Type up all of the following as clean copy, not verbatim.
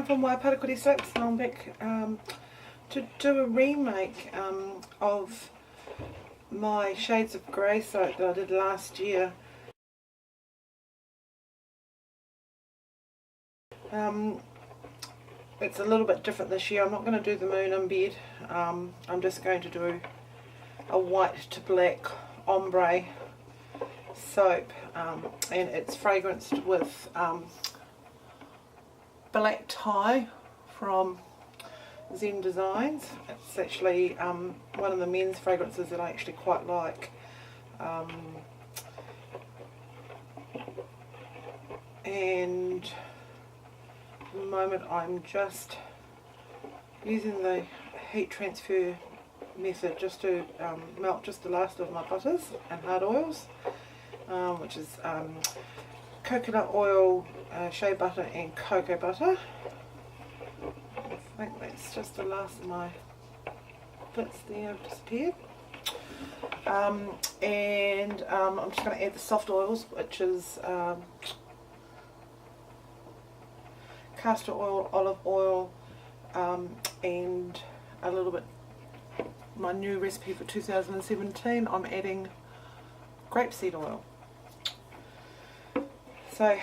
from Wai Parakore Soaps, and I'm back to do a remake of my Shades of Grey soap that I did last year. It's a little bit different this year. I'm not going to do the moon in bed. I'm just going to do a white to black ombre soap, and it's fragranced with black tie from Zen Designs. It's actually one of the men's fragrances that I actually quite like. And at the moment I'm just using the heat transfer method just to melt just the last of my butters and hard oils, which is coconut oil, shea butter and cocoa butter. I think that's just the last of my bits there have disappeared. And I'm just going to add the soft oils, which is castor oil, olive oil, and a little bit, my new recipe for 2017, I'm adding grapeseed oil. So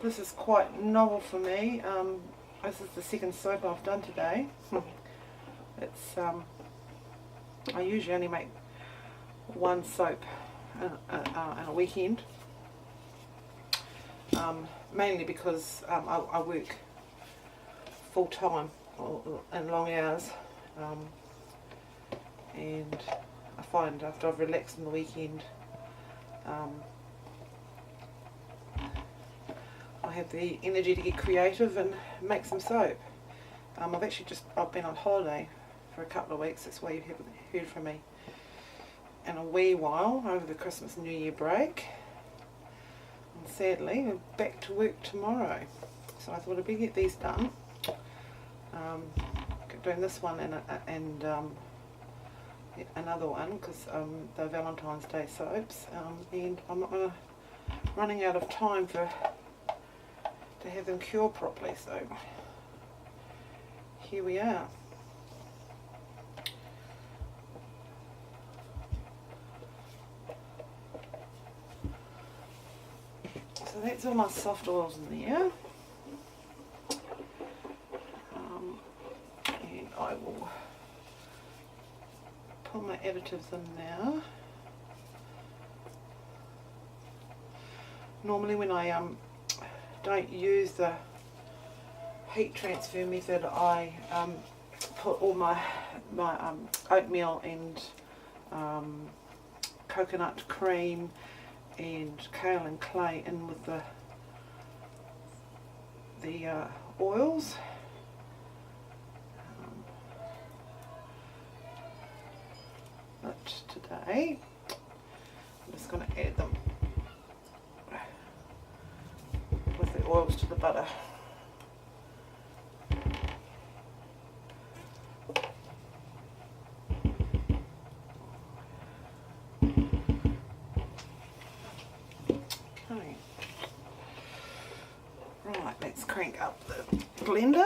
this is quite novel for me. This is the second soap I've done today. It's I usually only make one soap in a weekend, mainly because I work full time and long hours, and I find after I've relaxed on the weekend, I have the energy to get creative and make some soap. I've been on holiday for a couple of weeks. That's why you haven't heard from me in a wee while over the Christmas and New Year break. And sadly, we're back to work tomorrow. So I thought I'd better get these done. Doing this one and another one because they're Valentine's Day soaps, and I'm not running out of time to have them cure properly, so here we are. So that's all my soft oils in there, and I will put my additives in now. Normally when I don't use the heat transfer method, I put all my oatmeal and coconut cream and kale and clay in with the oils. But today I'm just going to add them with the oils to the butter. Okay. Right, let's crank up the blender.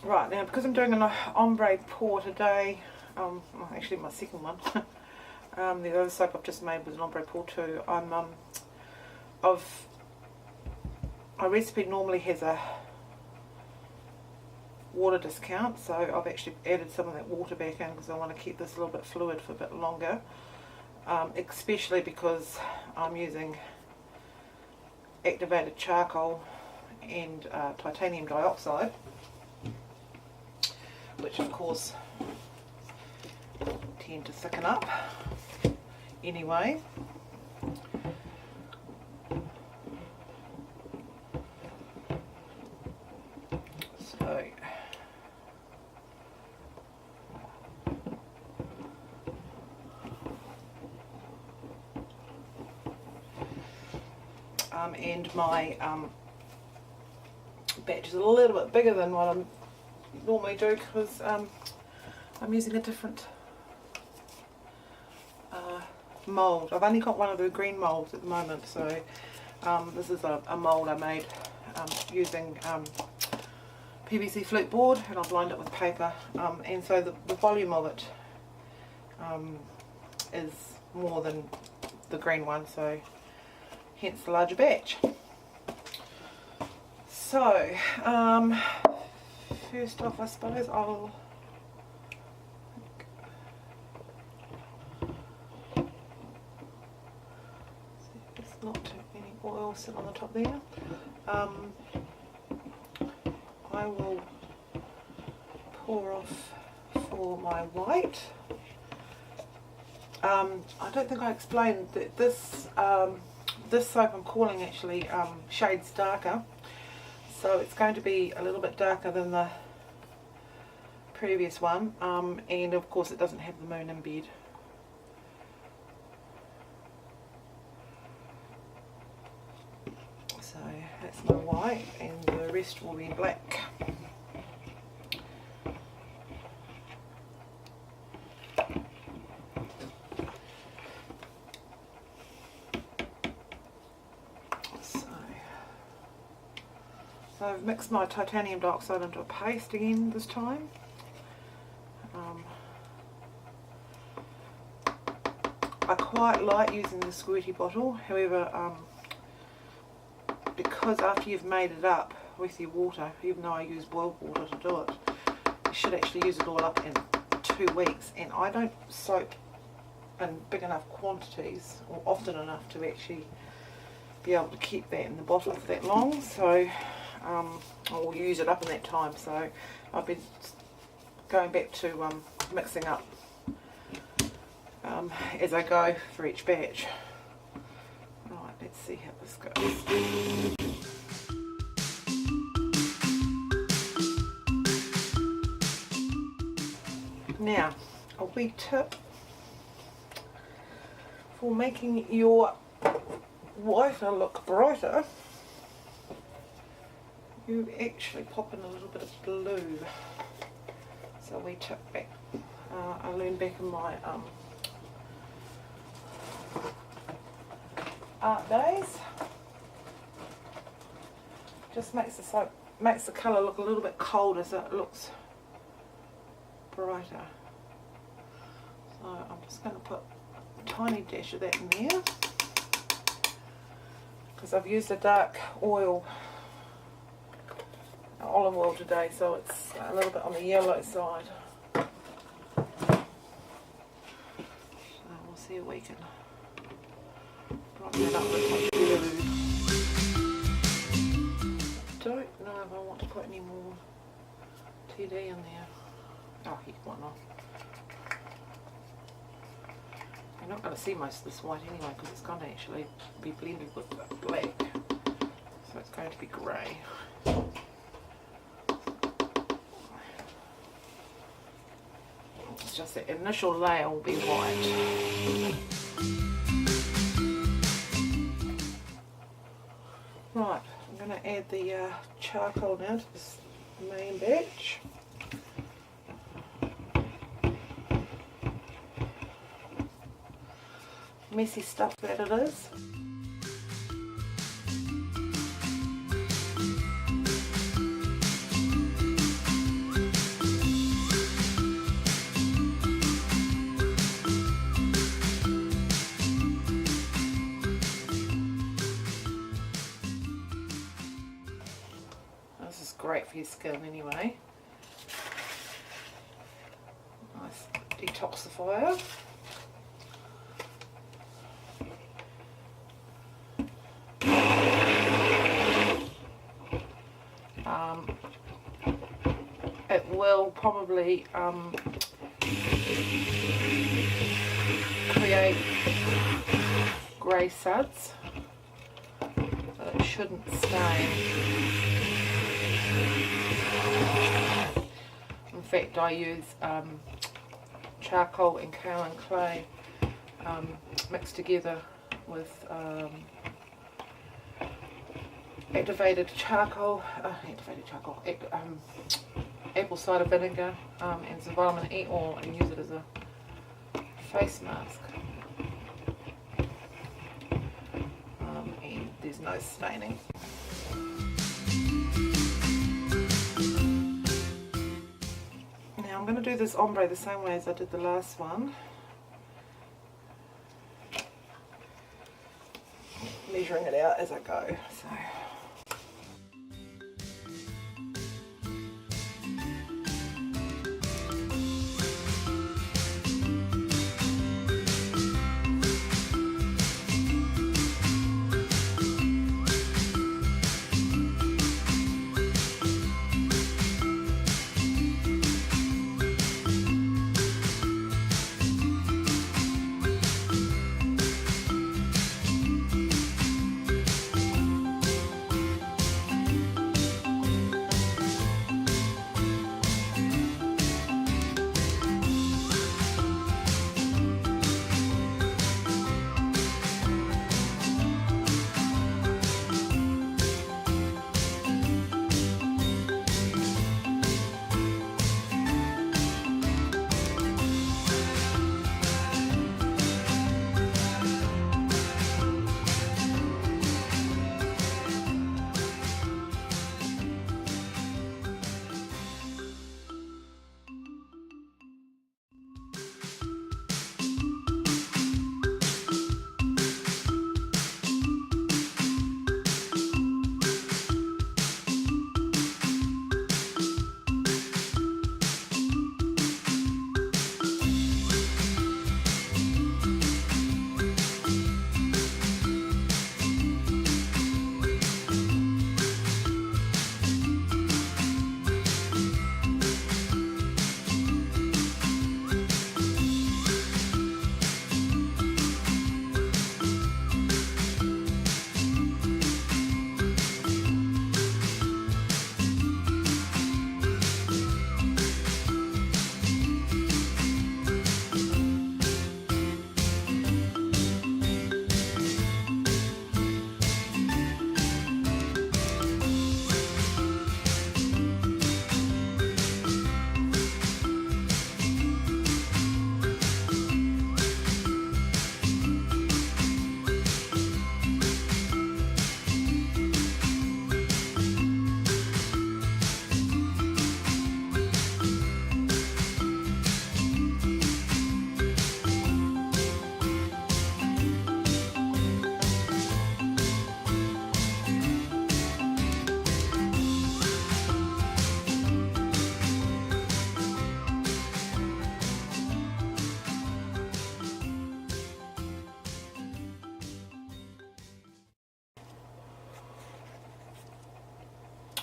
Right, now because I'm doing an ombre pour today, actually my second one, the other soap I've just made was an ombre pour too. My recipe normally has a water discount, so I've actually added some of that water back in because I want to keep this a little bit fluid for a bit longer, especially because I'm using activated charcoal and titanium dioxide, which of course tend to thicken up anyway. So and my batch is a little bit bigger than what I normally do because I'm using a different mould. I've only got one of the green moulds at the moment, so this is a mould I made using PVC flute board, and I've lined it with paper, and so the volume of it is more than the green one, so hence the larger batch. So first off, I suppose I'll not any oil sit on the top there. I will pour off for my white. I don't think I explained that this this soap I'm calling actually shades darker, so it's going to be a little bit darker than the previous one, and of course it doesn't have the moon in bed. So that's my white, and the rest will be black. So I've mixed my titanium dioxide into a paste again this time. I quite like using the squirty bottle, however, because after you've made it up with your water, even though I use boiled water to do it, you should actually use it all up in 2 weeks, and I don't soap in big enough quantities, or often enough to actually be able to keep that in the bottle for that long, so I'll use it up in that time. So I've been going back to mixing up as I go for each batch. Right, let's see how this goes. Now, a wee tip for making your whiter look brighter, you actually pop in a little bit of blue. So we tip back. I learned back in my art days. Just makes the soap, makes the colour look a little bit colder, so it looks brighter. So I'm just going to put a tiny dash of that in there, because I've used a dark oil, olive oil today, so it's a little bit on the yellow side. So we'll see if we can brighten that up with my blue. Don't know if I want to put any more TD in there. Oh, heck, why not? You're not going to see most of this white anyway, because it's going to actually be blended with the black, so it's going to be grey. It's just the initial layer will be white. Right, I'm going to add the charcoal now to this main batch. Messy stuff that it is. This is great for your skin anyway. Nice detoxifier. It will probably create grey suds, but it shouldn't stain. In fact, I use charcoal and kaolin clay mixed together with activated charcoal, apple cider vinegar and some vitamin E oil and use it as a face mask. And there's no staining. Now I'm going to do this ombre the same way as I did the last one. Measuring it out as I go. So.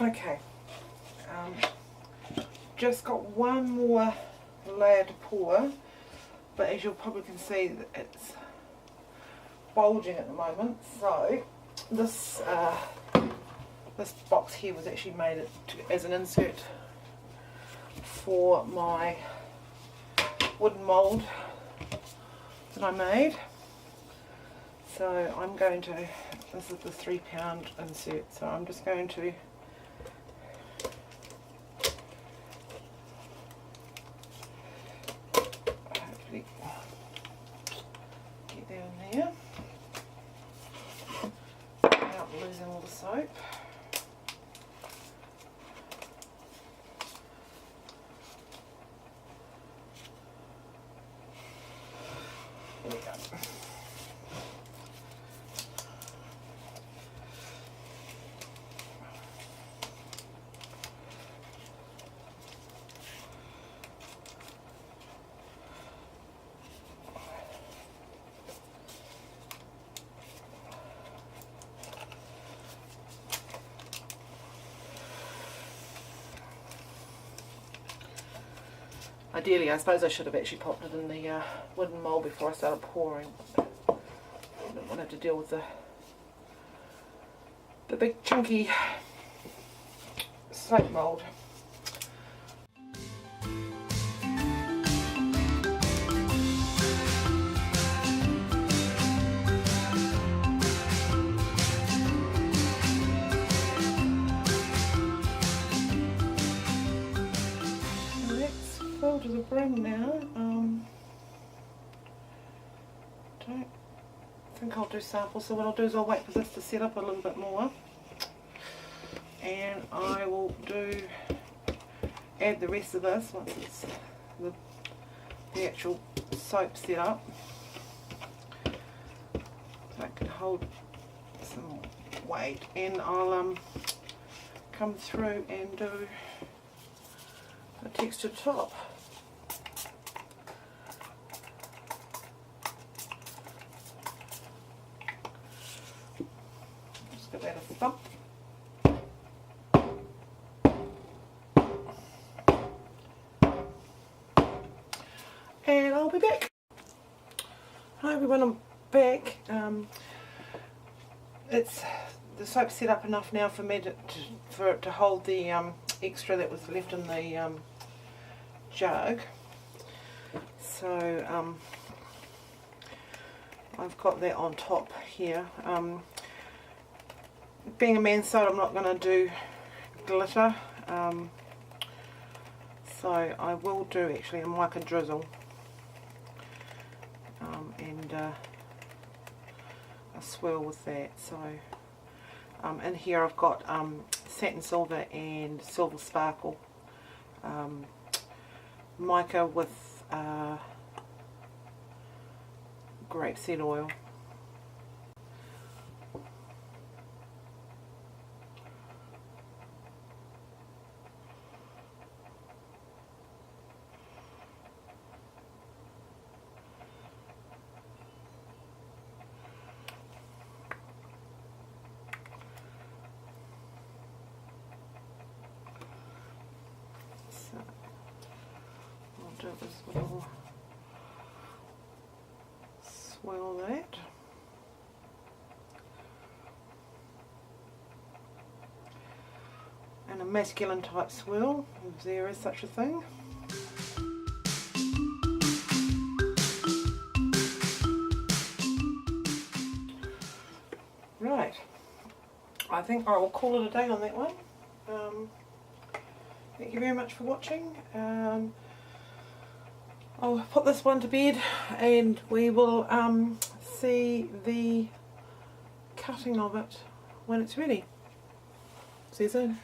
Okay, just got one more layer to pour, but as you probably can see, it's bulging at the moment. So this this box here was actually made as an insert for my wooden mould that I made. So I'm going to, this is the £3 insert, so I'm just going to hopefully get down there without losing all the soap. There we go. Ideally, I suppose I should have actually popped it in the wooden mould before I started pouring. I didn't want to have to deal with the big chunky soap mould. bring now. Don't think I'll do samples, so what I'll do is I'll wait for this to set up a little bit more, and I will add the rest of this once it's the actual soap set up. That can hold some weight, and I'll come through and do a textured top. Just give that a thump. And I'll be back. Hi everyone, I'm back. The soap's set up enough now for me for it to hold the extra that was left in the jug. So I've got that on top here. Being a man's soap, I'm not going to do glitter. So I will do actually a mica drizzle. And a swirl with that. So in here I've got satin silver and silver sparkle, mica with grapeseed oil. Do this little swirl that. And a masculine type swirl, if there is such a thing. Right, I think I will call it a day on that one. Thank you very much for watching. I'll put this one to bed and we will see the cutting of it when it's ready. See you soon.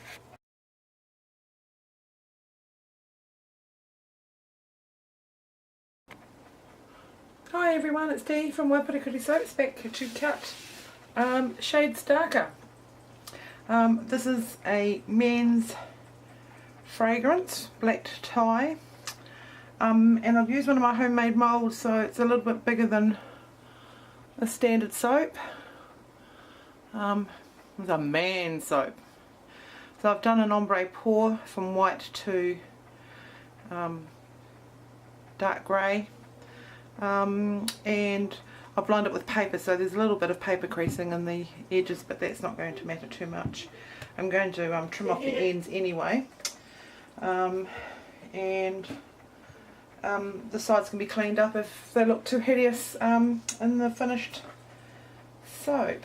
Hi everyone, it's Dee from Wai Parakore Soaps, back to cut shades darker. This is a men's fragrance, black tie. And I've used one of my homemade moulds, so it's a little bit bigger than a standard soap. It's a man soap. So I've done an ombre pour from white to dark grey, and I've lined it with paper, so there's a little bit of paper creasing in the edges, but that's not going to matter too much. I'm going to trim off the ends anyway, and the sides can be cleaned up if they look too hideous in the finished soap.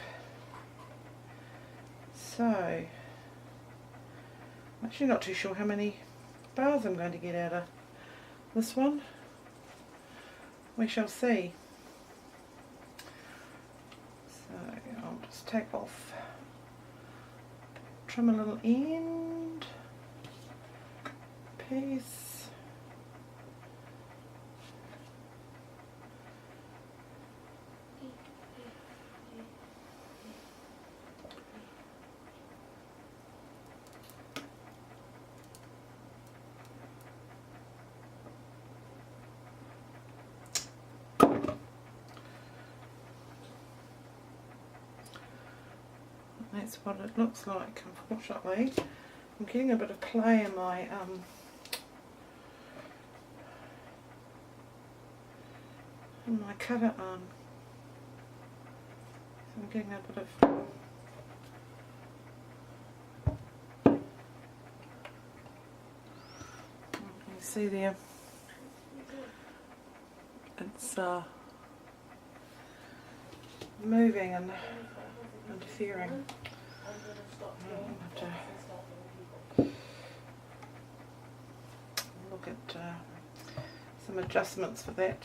So, I'm actually not too sure how many bars I'm going to get out of this one. We shall see. So, I'll just take off, trim a little end piece. That's what it looks like, unfortunately. I'm getting a bit of clay in my cutter arm. So I'm getting a bit of you can see there, it's moving and interfering. Look at some adjustments for that.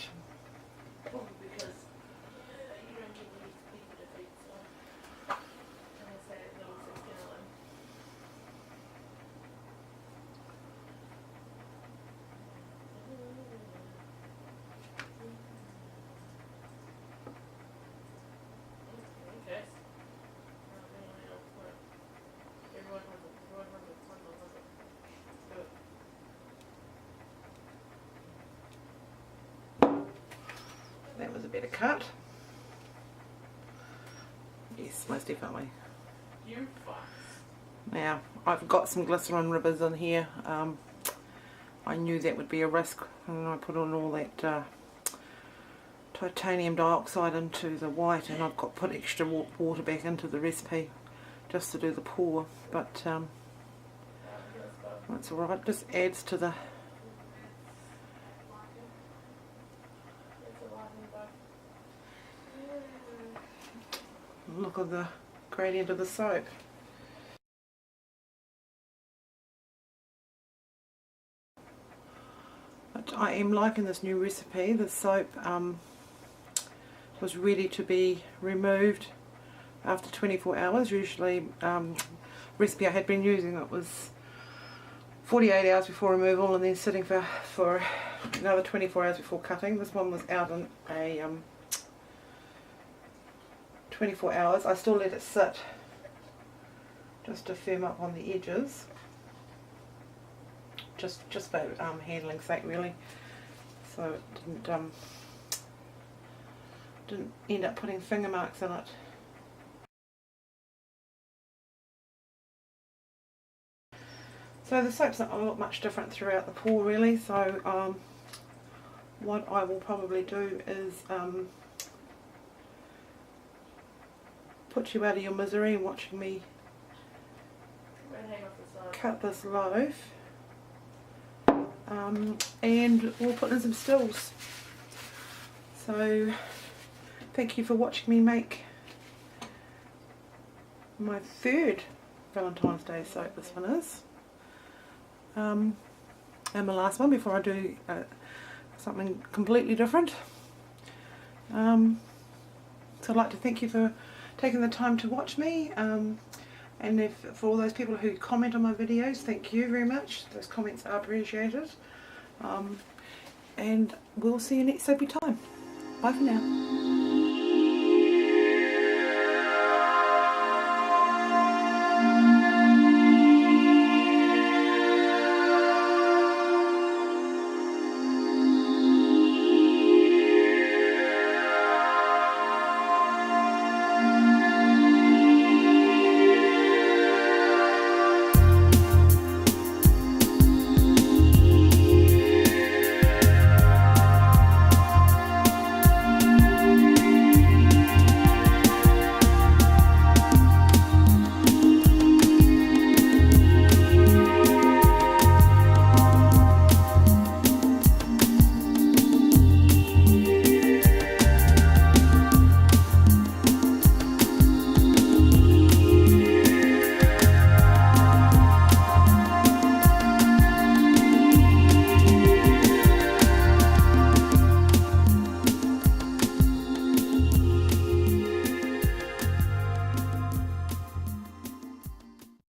Probably because you don't get used to people defeat, so and I say it little 16 Okay. Everyone has it. Everyone has it. Someone has it. Let's do it. That was a better cut. Yes, most definitely. You fucks. Now, I've got some glycerin ribbons in here. I knew that would be a risk, and I put on all that titanium dioxide into the white, and I've got put extra water back into the recipe just to do the pour, but that's alright. It just adds to the look of the gradient of the soap. But I am liking this new recipe. The soap was ready to be removed after 24 hours. Usually recipe I had been using, it was 48 hours before removal and then sitting for another 24 hours before cutting. This one was out in a 24 hours. I still let it sit just to firm up on the edges, just for handling sake really, so it didn't end up putting finger marks in it. So the soap's not much different throughout the pour really, so what I will probably do is put you out of your misery and watching me cut this loaf, and we'll put in some stills. So thank you for watching me make my third Valentine's Day soap. This one is and my last one before I do something completely different. So I'd like to thank you for taking the time to watch me, and for all those people who comment on my videos, thank you very much. Those comments are appreciated, and we'll see you next soapy time. Bye for now.